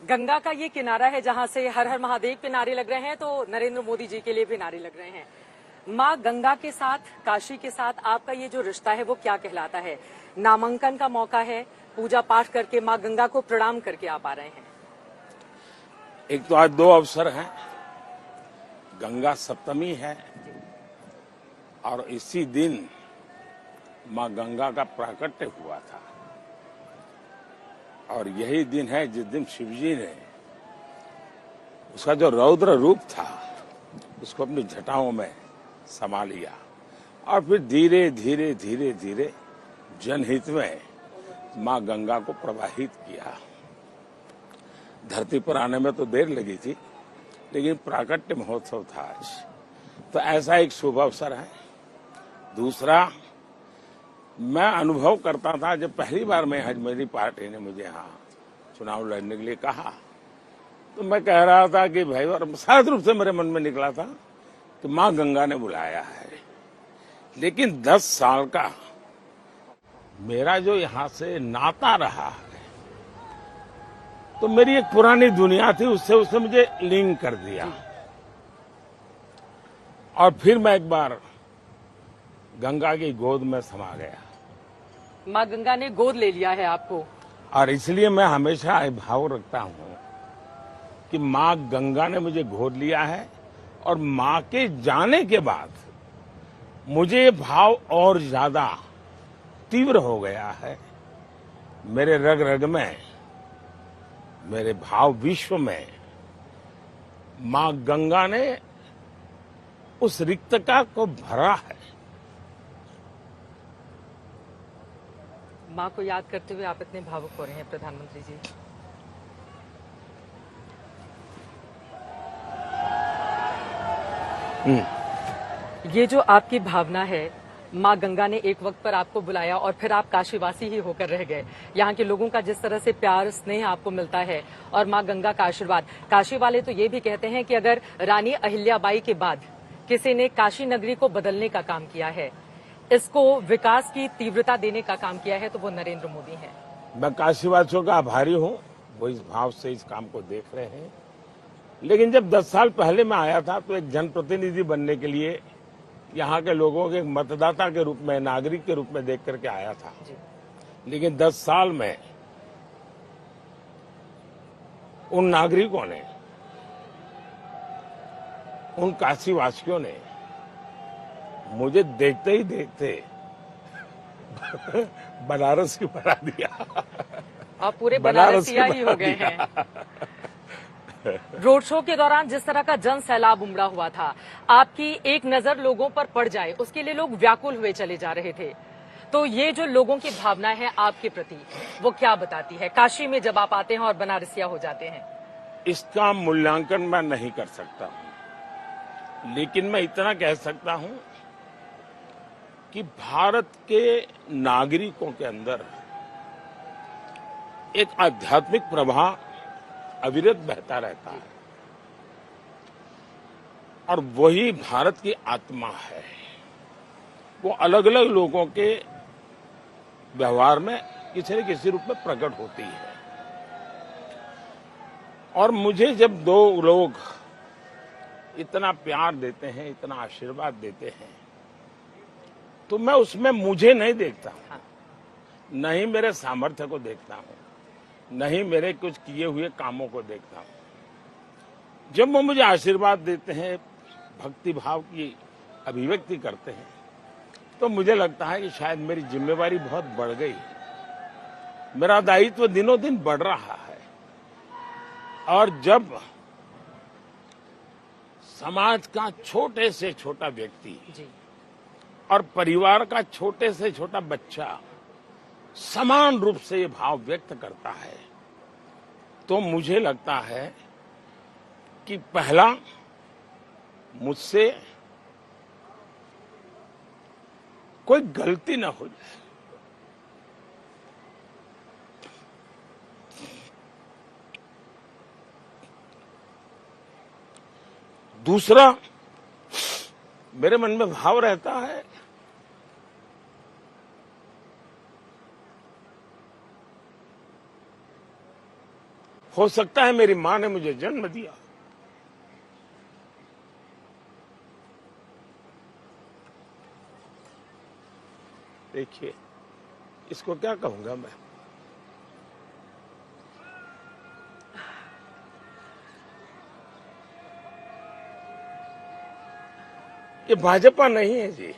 गंगा का ये किनारा है जहां से हर हर महादेव के नारे लग रहे हैं, तो नरेंद्र मोदी जी के लिए भी नारे लग रहे हैं। माँ गंगा के साथ, काशी के साथ आपका ये जो रिश्ता है वो क्या कहलाता है? नामांकन का मौका है, पूजा पाठ करके माँ गंगा को प्रणाम करके आप आ रहे हैं। एक तो आज दो अवसर हैं, गंगा सप्तमी है और इसी दिन माँ गंगा का प्राकट्य हुआ था और यही दिन है जिस दिन शिवजी ने उसका जो रौद्र रूप था उसको अपनी जटाओं में समा लिया और फिर धीरे धीरे धीरे धीरे जनहित में माँ गंगा को प्रवाहित किया। धरती पर आने में तो देर लगी थी, लेकिन प्राकट्य महोत्सव था आज, तो ऐसा एक शुभ अवसर है। दूसरा, मैं अनुभव करता था जब पहली बार मेरी पार्टी ने मुझे यहाँ चुनाव लड़ने के लिए कहा, तो मैं कह रहा था कि भाई, और सहज रूप से मेरे मन में निकला था कि माँ गंगा ने बुलाया है। लेकिन 10 साल का मेरा जो यहाँ से नाता रहा है, तो मेरी एक पुरानी दुनिया थी, उससे उसने मुझे लिंक कर दिया और फिर मैं एक बार गंगा की गोद में समा गया। माँ गंगा ने गोद ले लिया है आपको, और इसलिए मैं हमेशा ये भाव रखता हूं कि माँ गंगा ने मुझे गोद लिया है और माँ के जाने के बाद मुझे ये भाव और ज्यादा तीव्र हो गया है। मेरे रग रग में, मेरे भाव विश्व में माँ गंगा ने उस रिक्तता को भरा है। माँ को याद करते हुए आप इतने भावुक हो रहे हैं प्रधानमंत्री जी। ये जो आपकी भावना है, माँ गंगा ने एक वक्त पर आपको बुलाया और फिर आप काशीवासी ही होकर रह गए। यहाँ के लोगों का जिस तरह से प्यार स्नेह आपको मिलता है और माँ गंगा का आशीर्वाद, काशी वाले तो ये भी कहते हैं कि अगर रानी अहिल्याबाई के बाद किसी ने काशी नगरी को बदलने का काम किया है, इसको विकास की तीव्रता देने का काम किया है, तो वो नरेंद्र मोदी हैं। मैं काशीवासियों का आभारी हूं, वो इस भाव से इस काम को देख रहे हैं। लेकिन जब 10 साल पहले मैं आया था तो एक जनप्रतिनिधि बनने के लिए यहाँ के लोगों के मतदाता के रूप में, नागरिक के रूप में देख करके आया था। लेकिन 10 साल में उन नागरिकों ने, उन काशीवासियों ने मुझे देखते ही देखते बनारस की बना दिया। आप पूरे बनारसिया ही हो गए हैं। रोड शो के दौरान जिस तरह का जन सैलाब उमड़ा हुआ था, आपकी एक नजर लोगों पर पड़ जाए उसके लिए लोग व्याकुल हुए चले जा रहे थे। तो ये जो लोगों की भावना है आपके प्रति, वो क्या बताती है काशी में जब आप आते हैं और बनारसिया हो जाते हैं? इसका मूल्यांकन मैं नहीं कर सकता, लेकिन मैं इतना कह सकता हूं कि भारत के नागरिकों के अंदर एक आध्यात्मिक प्रवाह अविरत बहता रहता है और वही भारत की आत्मा है। वो अलग अलग लोगों के व्यवहार में किसी न किसी रूप में प्रकट होती है। और मुझे जब दो लोग इतना प्यार देते हैं, इतना आशीर्वाद देते हैं, तो मैं उसमें मुझे नहीं देखता हूं, न ही मेरे सामर्थ्य को देखता हूं, न ही मेरे कुछ किए हुए कामों को देखता हूं। जब वो मुझे आशीर्वाद देते हैं, भक्ति भाव की अभिव्यक्ति करते हैं, तो मुझे लगता है कि शायद मेरी जिम्मेवारी बहुत बढ़ गई, मेरा दायित्व दिनों दिन बढ़ रहा है। और जब समाज का छोटे से छोटा व्यक्ति और परिवार का छोटे से छोटा बच्चा समान रूप से ये भाव व्यक्त करता है, तो मुझे लगता है कि पहला, मुझसे कोई गलती न हो जाए। दूसरा, मेरे मन में भाव रहता है हो सकता है मेरी मां ने मुझे जन्म दिया, देखिए इसको क्या कहूंगा मैं। ये भाजपा नहीं है जी,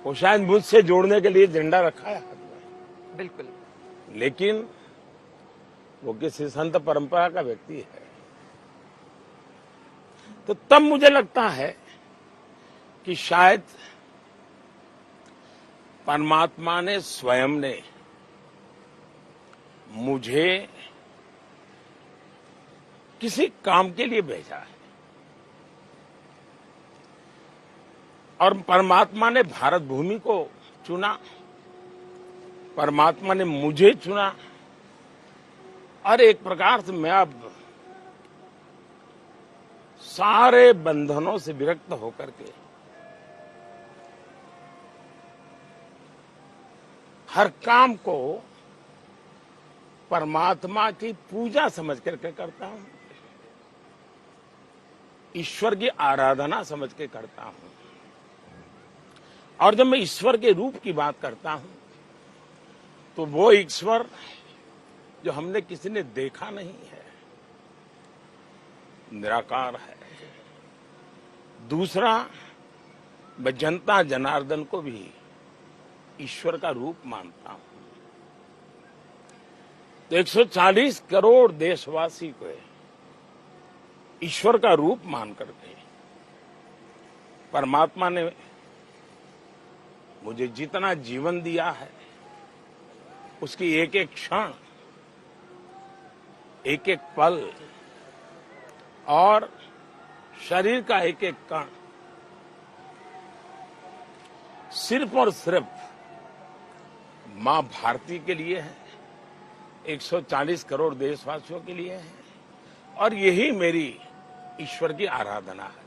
वो शायद मुझसे जोड़ने के लिए झंडा रखा है हाथ में, बिल्कुल। लेकिन वो किसी संत परंपरा का व्यक्ति है। तो तब मुझे लगता है कि शायद परमात्मा ने स्वयं ने मुझे किसी काम के लिए भेजा है, और परमात्मा ने भारत भूमि को चुना, परमात्मा ने मुझे चुना, और एक प्रकार से मैं अब सारे बंधनों से विरक्त होकर के हर काम को परमात्मा की पूजा समझ करके करता हूं, ईश्वर की आराधना समझ के करता हूं। और जब मैं ईश्वर के रूप की बात करता हूं तो वो ईश्वर जो हमने किसी ने देखा नहीं है, निराकार है। दूसरा, मैं जनता जनार्दन को भी ईश्वर का रूप मानता हूं। तो 140 करोड़ देशवासी को ईश्वर का रूप मान करके परमात्मा ने मुझे जितना जीवन दिया है, उसकी एक एक क्षण, एक एक पल और शरीर का एक एक कण सिर्फ और सिर्फ मां भारती के लिए है, 140 करोड़ देशवासियों के लिए है, और यही मेरी ईश्वर की आराधना है।